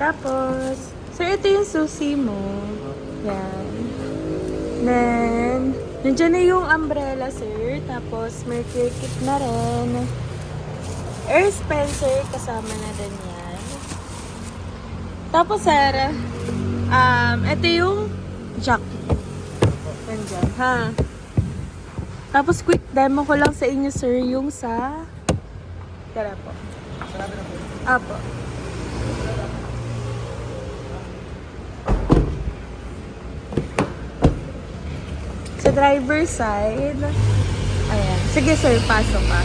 Tapos, sir, ito yung susi mo. Yan. Then, nandiyan na yung umbrella, sir. Tapos, Mercury kit na rin. Air Spencer, kasama na din yan. Tapos, sir, ito yung jack. Nandiyan, ha? Tapos, quick demo ko lang sa inyo, sir, yung sa... Tara po. Apo. Sa driver side, ayan. Sige sir, pasok ka.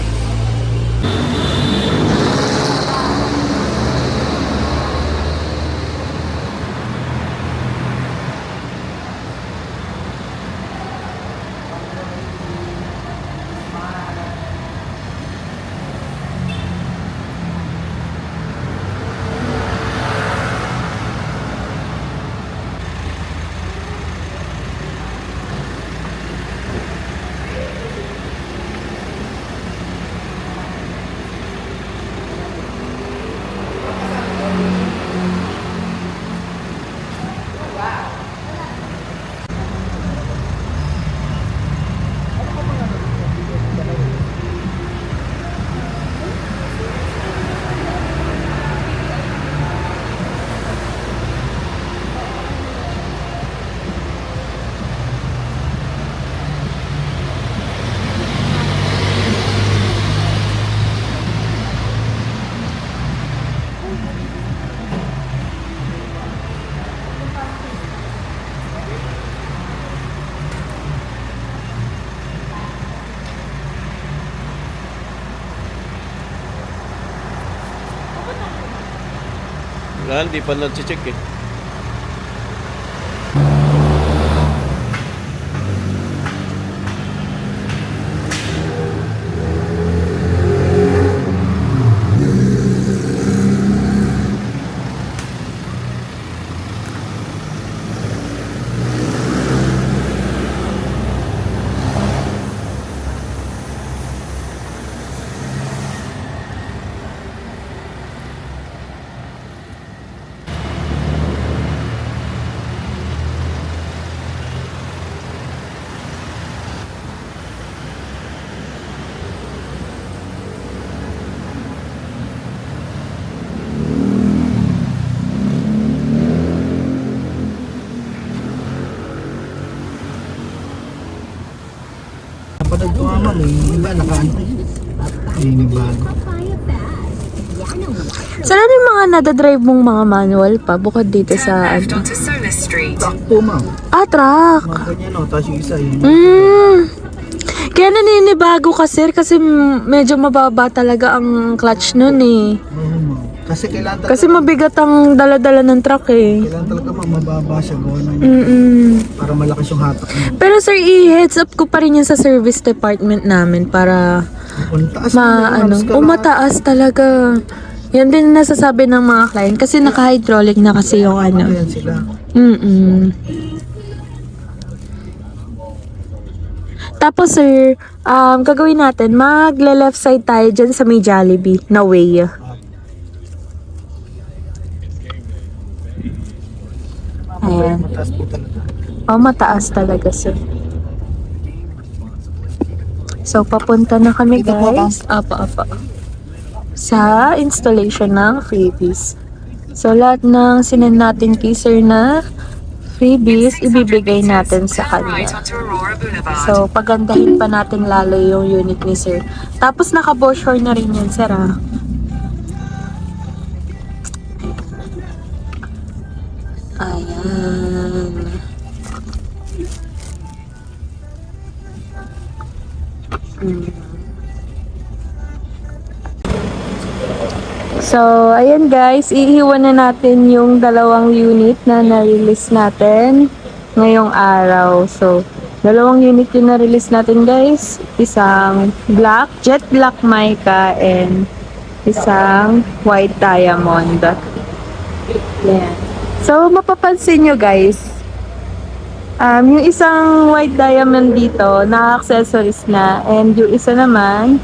Wala, hindi pa nag-check eh. Kapatid ko nga ma'am, iba naka-ano. Bago. Saan ano yung mga nadadrive mong mga manual pa bukod dito sa ano? Truck po ma'am. Truck. Mga ganyan no, tapos yung isa yun. Kaya naninibago ka sir kasi medyo mababa talaga ang clutch nun eh. Oo ma'am. Kasi kailangan talaga, Kasi mabigat ang dala-dala ng truck eh. kailangan talaga ma'am, mababa siya gawa ng para malakas yung hatak mo. Pero sir, i-heads up ko pa rin yan sa service department namin para Ang taas naman, halos mataas talaga. Yan din nasasabi ng mga client kasi naka-hydraulic na kasi yung ano. Ayan sila. Tapos sir, gagawin natin, magle-left side tayo dyan sa may Jollibee na way. Ayan. Mataas po talaga. Mataas talaga sir. So, papunta na kami Dito po, guys. Apa. Sa installation ng freebies. So, lahat ng sinend natin kay sir na freebies, ibibigay natin sa kanya. So, pagandahin pa natin lalo yung unit ni sir. Tapos, naka-brochure na rin yan, sir, ah. Ayan. So, ayan guys, iiwan na natin yung dalawang unit na na-release natin ngayong araw. So, dalawang unit yung na-release natin guys. Isang black, jet black mica and isang white diamond. Yan. So, mapapansin nyo guys, yung isang white diamond dito, naka-accessories na. And yung isa naman,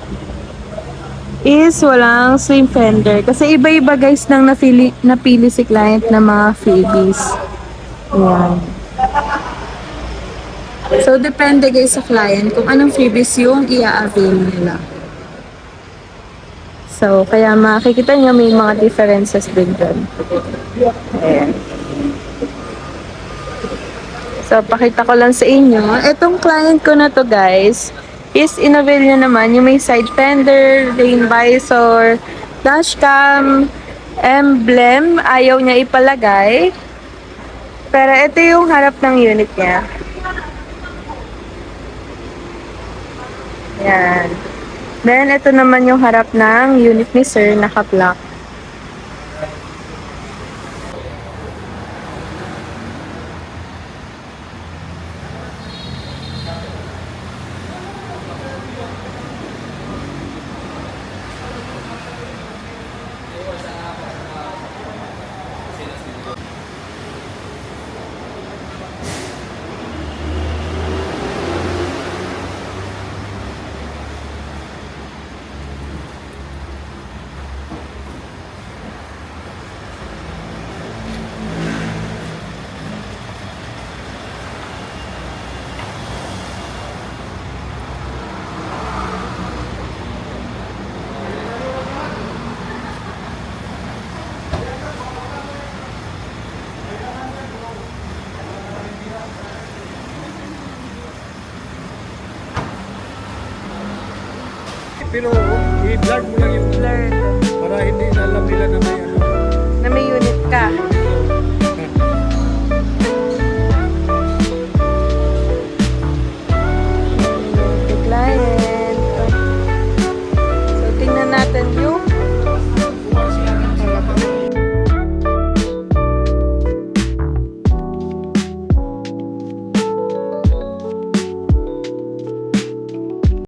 is walang swing fender. Kasi iba-iba guys nang napili si client ng mga freebies. Ayan. So, depende guys sa client kung anong freebies yung i-avail nila. So, kaya makikita nyo may mga differences din dun. Ayan. So, pakita ko lang sa inyo. Itong client ko na to guys, is in-avail niya naman yung may side fender, lane visor, dashcam, emblem, ayaw niya ipalagay. Pero ito yung harap ng unit niya. Yan. Then, ito naman yung harap ng unit ni Sir, naka-block. Pero i-blur mo lang yung Blur. para hindi alam nila na may ano. Na may unit ka.